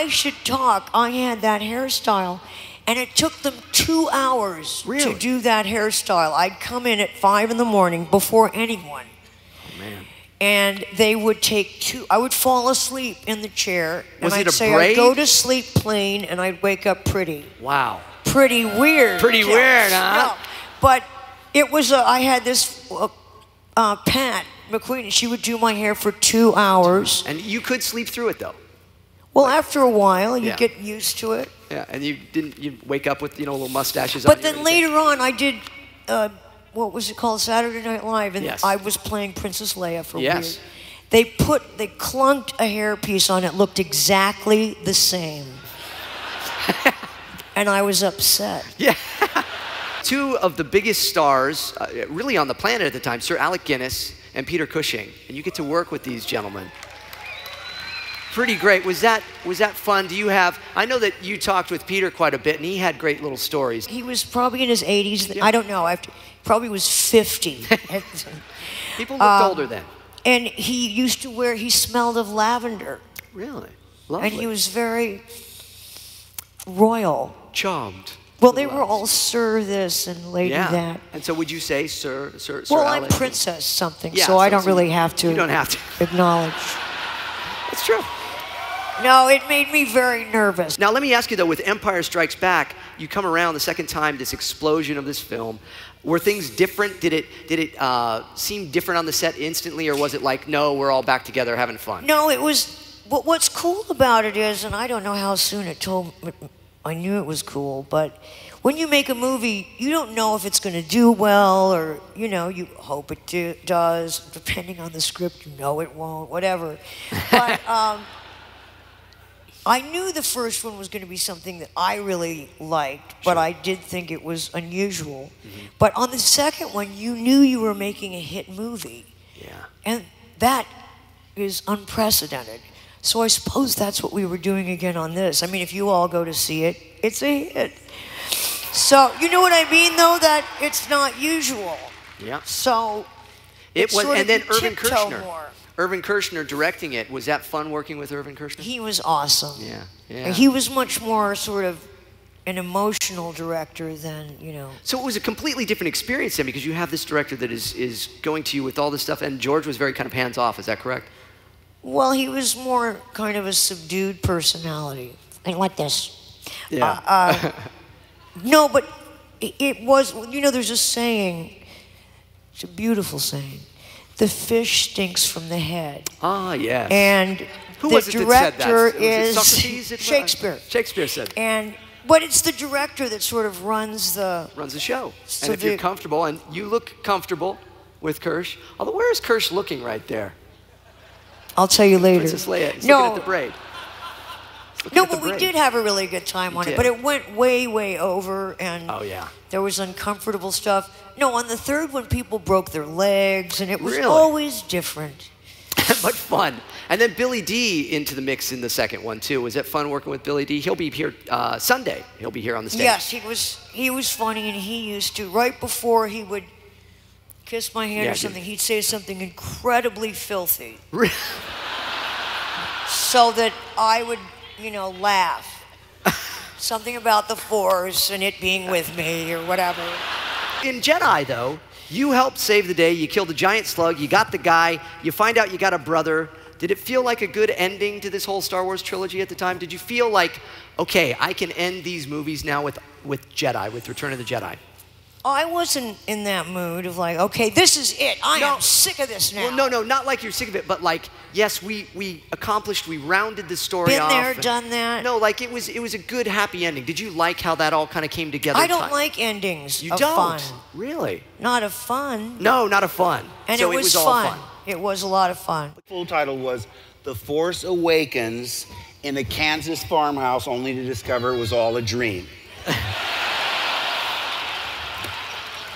I should talk. I had that hairstyle, and it took them 2 hours to do that hairstyle. I'd come in at 5 in the morning before anyone. Oh, man. And they would take I would fall asleep in the chair. Was and it I'd a say braid? I'd go to sleep plain, and I'd wake up pretty. Wow. Pretty weird. Pretty weird, huh? No, but it was, I had this Pat McQueen, and she would do my hair for 2 hours. And you could sleep through it, though. Well, after a while, you get used to it. Yeah, and you'd wake up with, little mustaches on. But then later on, I did, what was it called, Saturday Night Live, and I was playing Princess Leia for weird. They clunked a hairpiece on it, looked exactly the same. And I was upset. Yeah. Two of the biggest stars, really on the planet at the time, Sir Alec Guinness and Peter Cushing, and you get to work with these gentlemen. Pretty great. Was that fun? Do you have? I know that you talked with Peter quite a bit, and he had great little stories. He was probably in his 80s. I don't know. Probably was 50. People looked older then. And he used to wear. He smelled of lavender. Really? Lovely. And he was very royal. Charmed. Well, they were all Sir this and Lady that. And so would you say Sir Well, Alec? I'm Princess something, so I don't really have to. You don't have to acknowledge. It's true. No, it made me very nervous. Now, let me ask you, though, with Empire Strikes Back, you come around the second time, this explosion of this film. Were things different? Did it seem different on the set instantly, or was it like, no, we're all back together having fun? No, it was, what's cool about it is, and I don't know how soon I knew it was cool, but when you make a movie, you don't know if it's going to do well, or, you hope it does. Depending on the script, you know it won't, whatever. But I knew the first one was going to be something that I really liked, but I did think it was unusual. But on the second one, you knew you were making a hit movie. Yeah. And that is unprecedented. So I suppose that's what we were doing again on this. I mean, if you all go to see it, it's a hit. So, you know what I mean, though, that it's not usual. Yeah. So, it was, and then Irvin Kershner. More. Irvin Kershner directing it. Was that fun working with Irvin Kershner? He was awesome. Yeah, yeah. And he was much more sort of an emotional director than, So it was a completely different experience then, because you have this director that is going to you with all this stuff, and George was very kind of hands-off, is that correct? Well, he was more kind of a subdued personality. Like this. Yeah. No, but it was, there's a saying, it's a beautiful saying, the fish stinks from the head. Ah, yes. And Who the was it director that said that? is Was it Socrates? Shakespeare. Shakespeare said that. But it's the director that sort of runs the show. So and if you're comfortable, and you look comfortable with Kersh, although where is Kersh looking right there? I'll tell you later. Princess Leia. He's looking at the braid. No, but we did have a really good time on it. But it went way, way over, and there was uncomfortable stuff. No, on the third one, people broke their legs, and it was always different. But fun. And then Billy D into the mix in the second one, too. Was it fun working with Billy D? He'll be here Sunday. He'll be here on the stage. Yes, he was funny, and he used to, right before he would kiss my hand or something, he'd say something incredibly filthy. So that I would, laugh. Something about the Force and it being with me or whatever. In Jedi, though, you helped save the day. You killed a giant slug. You got the guy. You find out you got a brother. Did it feel like a good ending to this whole Star Wars trilogy at the time? Did you feel like, okay, I can end these movies now with Jedi, with Return of the Jedi? I wasn't in that mood of like, okay, this is it. I am sick of this now. Well, no, not like you're sick of it, but like, yes, we accomplished, we rounded the story off. Been there, done that. No, like it was a good, happy ending. Did you like how that all kind of came together? I don't like endings You of don't? fun. Really? Not of fun. No, not of fun. And so it was all fun. It was a lot of fun. The full title was The Force Awakens in a Kansas farmhouse, only to discover it was all a dream.